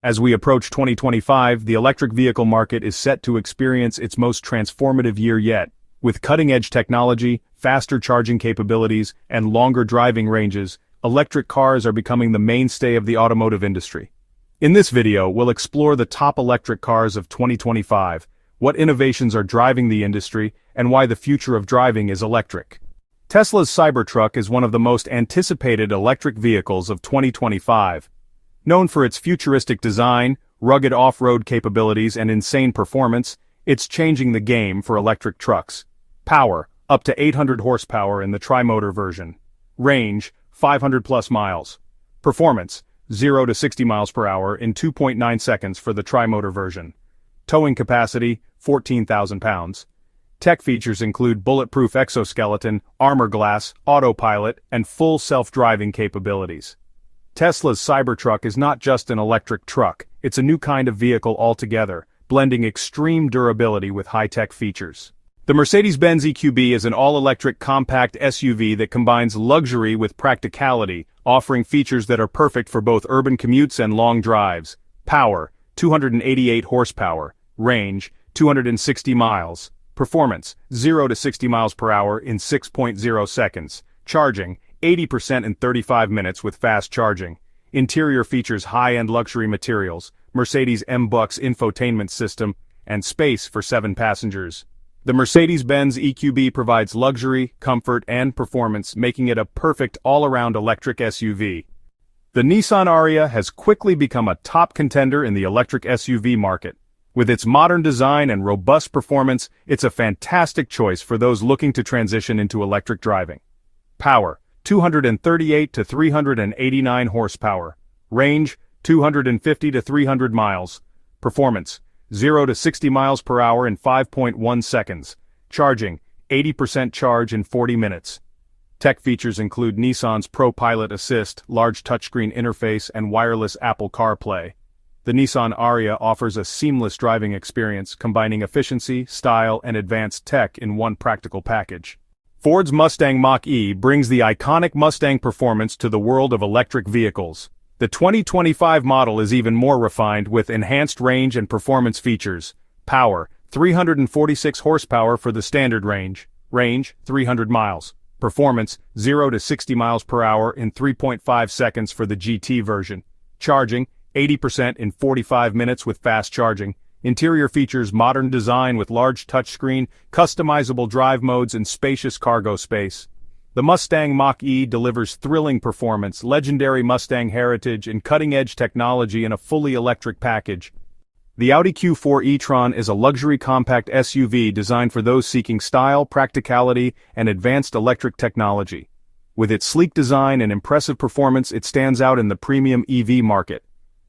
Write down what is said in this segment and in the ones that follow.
As we approach 2025, the electric vehicle market is set to experience its most transformative year yet. With cutting-edge technology, faster charging capabilities, and longer driving ranges, electric cars are becoming the mainstay of the automotive industry. In this video, we'll explore the top electric cars of 2025, what innovations are driving the industry, and why the future of driving is electric. Tesla's Cybertruck is one of the most anticipated electric vehicles of 2025. Known for its futuristic design, rugged off-road capabilities, and insane performance, it's changing the game for electric trucks. Power, up to 800 horsepower in the tri-motor version. Range, 500+ miles. Performance, 0 to 60 miles per hour in 2.9 seconds for the tri-motor version. Towing capacity, 14,000 pounds. Tech features include bulletproof exoskeleton, armor glass, autopilot, and full self-driving capabilities. Tesla's Cybertruck is not just an electric truck, it's a new kind of vehicle altogether, blending extreme durability with high-tech features. The Mercedes-Benz EQB is an all-electric compact SUV that combines luxury with practicality, offering features that are perfect for both urban commutes and long drives. Power, 288 horsepower. Range, 260 miles. Performance, 0 to 60 miles per hour in 6.0 seconds. Charging, 80% in 35 minutes with fast charging. Interior features high-end luxury materials, Mercedes M-Bucks infotainment system, and space for 7 passengers. The Mercedes-Benz EQB provides luxury, comfort, and performance, making it a perfect all-around electric SUV. The Nissan Ariya has quickly become a top contender in the electric SUV market. With its modern design and robust performance, it's a fantastic choice for those looking to transition into electric driving. Power, 238 to 389 horsepower. Range, 250 to 300 miles. Performance, 0 to 60 miles per hour in 5.1 seconds. Charging, 80% charge in 40 minutes. Tech features include Nissan's Pro Pilot Assist, large touchscreen interface, and wireless Apple CarPlay. The Nissan Ariya offers a seamless driving experience, combining efficiency, style, and advanced tech in one practical package. Ford's Mustang Mach-E brings the iconic Mustang performance to the world of electric vehicles. The 2025 model is even more refined with enhanced range and performance features. Power, 346 horsepower for the standard range. Range, 300 miles. Performance, 0 to 60 miles per hour in 3.5 seconds for the GT version. Charging, 80% in 45 minutes with fast charging. Interior features modern design with large touchscreen, customizable drive modes, and spacious cargo space. The Mustang Mach-E delivers thrilling performance, legendary Mustang heritage, and cutting-edge technology in a fully electric package. The Audi Q4 e-tron is a luxury compact SUV designed for those seeking style, practicality, and advanced electric technology. With its sleek design and impressive performance, it stands out in the premium EV market.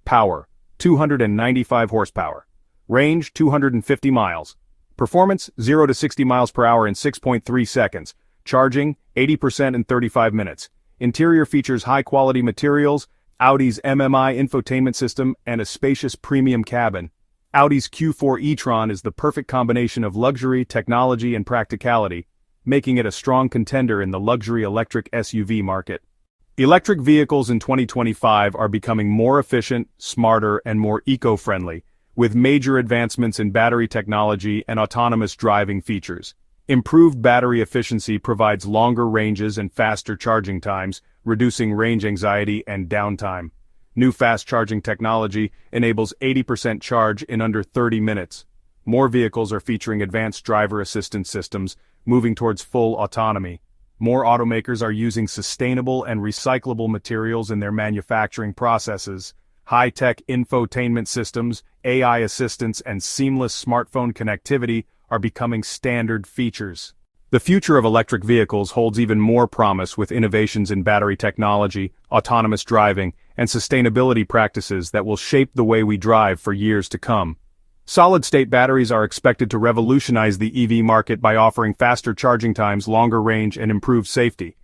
Power, 295 horsepower. Range, 250 miles. Performance, 0 to 60 miles per hour in 6.3 seconds. Charging, 80% in 35 minutes. Interior features high-quality materials, Audi's MMI infotainment system, and a spacious premium cabin. Audi's Q4 e-tron is the perfect combination of luxury, technology, and practicality, making it a strong contender in the luxury electric SUV market. Electric vehicles in 2025 are becoming more efficient, smarter, and more eco-friendly, with major advancements in battery technology and autonomous driving features. Improved battery efficiency provides longer ranges and faster charging times, reducing range anxiety and downtime. New fast charging technology enables 80% charge in under 30 minutes. More vehicles are featuring advanced driver assistance systems, moving towards full autonomy. More automakers are using sustainable and recyclable materials in their manufacturing processes. High-tech infotainment systems, AI assistance, and seamless smartphone connectivity are becoming standard features. The future of electric vehicles holds even more promise with innovations in battery technology, autonomous driving, and sustainability practices that will shape the way we drive for years to come. Solid-state batteries are expected to revolutionize the EV market by offering faster charging times, longer range, and improved safety.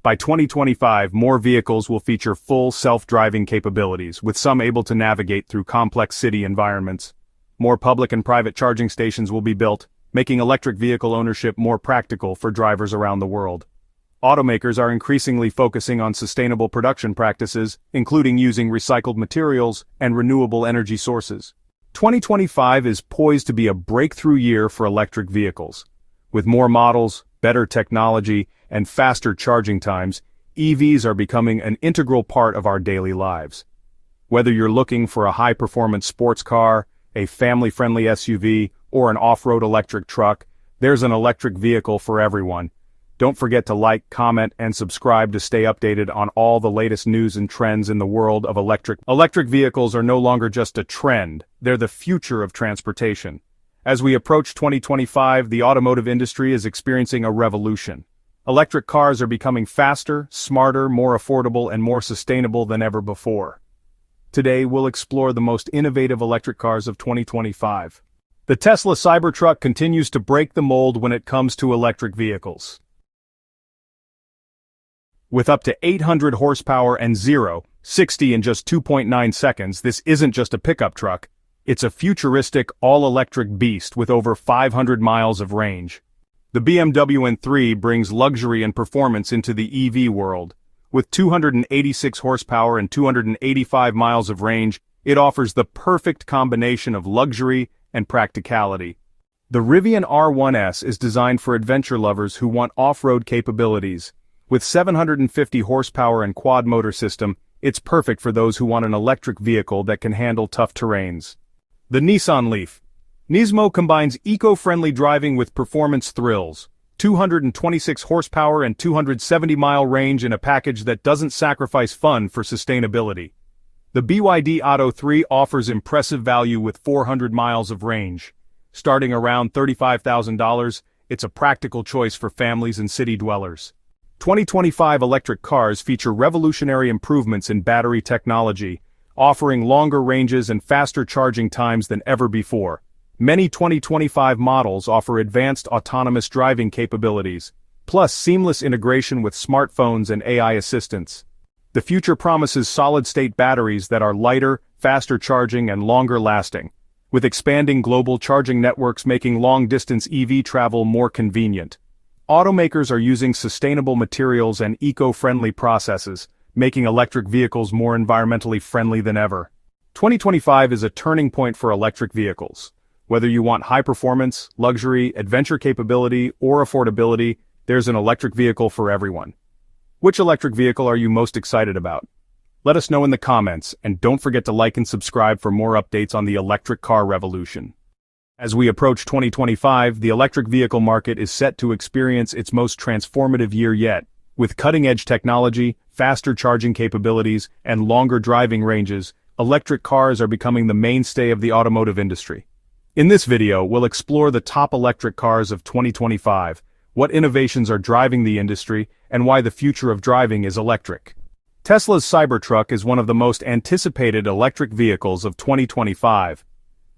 By 2025, more vehicles will feature full self-driving capabilities, with some able to navigate through complex city environments. More public and private charging stations will be built, making electric vehicle ownership more practical for drivers around the world. Automakers are increasingly focusing on sustainable production practices, including using recycled materials and renewable energy sources. 2025 is poised to be a breakthrough year for electric vehicles. With more models, better technology, and faster charging times, EVs are becoming an integral part of our daily lives. Whether you're looking for a high-performance sports car, a family-friendly SUV, or an off-road electric truck, there's an electric vehicle for everyone. Don't forget to like, comment, and subscribe to stay updated on all the latest news and trends in the world of electric. Electric vehicles are no longer just a trend, they're the future of transportation. As we approach 2025, the automotive industry is experiencing a revolution. Electric cars are becoming faster, smarter, more affordable, and more sustainable than ever before. Today, we'll explore the most innovative electric cars of 2025. The Tesla Cybertruck continues to break the mold when it comes to electric vehicles. With up to 800 horsepower and 0-60 in just 2.9 seconds, this isn't just a pickup truck. It's a futuristic, all-electric beast with over 500 miles of range. The BMW M3 brings luxury and performance into the EV world. With 286 horsepower and 285 miles of range, it offers the perfect combination of luxury and practicality. The Rivian R1S is designed for adventure lovers who want off-road capabilities. With 750 horsepower and quad-motor system, it's perfect for those who want an electric vehicle that can handle tough terrains. The Nissan Leaf. Nismo combines eco-friendly driving with performance thrills. 226 horsepower and 270-mile range in a package that doesn't sacrifice fun for sustainability. The BYD Atto 3 offers impressive value with 400 miles of range. Starting around $35,000, it's a practical choice for families and city dwellers. 2025 electric cars feature revolutionary improvements in battery technology, offering longer ranges and faster charging times than ever before. Many 2025 models offer advanced autonomous driving capabilities, plus seamless integration with smartphones and AI assistants. The future promises solid-state batteries that are lighter, faster charging, and longer lasting, with expanding global charging networks making long-distance EV travel more convenient. Automakers are using sustainable materials and eco-friendly processes, making electric vehicles more environmentally friendly than ever. 2025 is a turning point for electric vehicles. Whether you want high performance, luxury, adventure capability, or affordability, there's an electric vehicle for everyone. Which electric vehicle are you most excited about? Let us know in the comments, and don't forget to like and subscribe for more updates on the electric car revolution. As we approach 2025, the electric vehicle market is set to experience its most transformative year yet. With cutting-edge technology, faster charging capabilities, and longer driving ranges, electric cars are becoming the mainstay of the automotive industry. In this video, we'll explore the top electric cars of 2025, what innovations are driving the industry, and why the future of driving is electric. Tesla's Cybertruck is one of the most anticipated electric vehicles of 2025.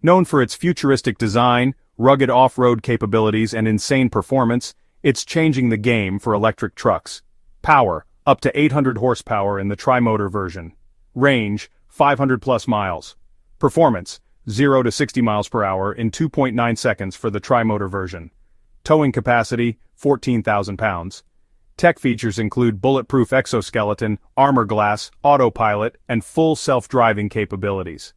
Known for its futuristic design, rugged off-road capabilities, and insane performance, it's changing the game for electric trucks. Power, up to 800 horsepower in the tri-motor version. Range, 500+ miles. Performance, 0-60 miles per hour in 2.9 seconds for the tri-motor version. Towing capacity, 14,000 pounds. Tech features include bulletproof exoskeleton, armor glass, autopilot, and full self-driving capabilities.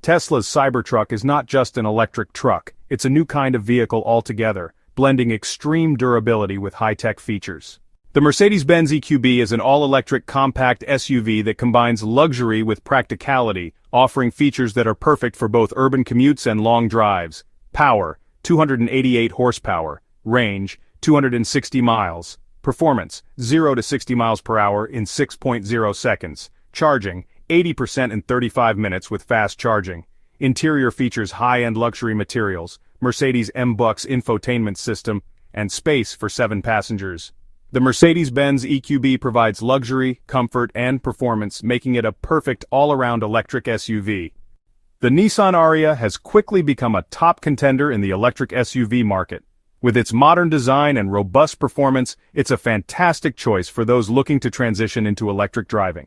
Tesla's Cybertruck is not just an electric truck, it's a new kind of vehicle altogether, blending extreme durability with high-tech features. The Mercedes-Benz EQB is an all-electric compact SUV that combines luxury with practicality, offering features that are perfect for both urban commutes and long drives. Power, 288 horsepower. Range, 260 miles. Performance, 0-60 miles per hour in 6.0 seconds. Charging, 80% in 35 minutes with fast charging. Interior features high-end luxury materials, Mercedes M-Bucks infotainment system, and space for 7 passengers. The Mercedes-Benz EQB provides luxury, comfort, and performance, making it a perfect all-around electric SUV. The Nissan Ariya has quickly become a top contender in the electric SUV market. With its modern design and robust performance, it's a fantastic choice for those looking to transition into electric driving.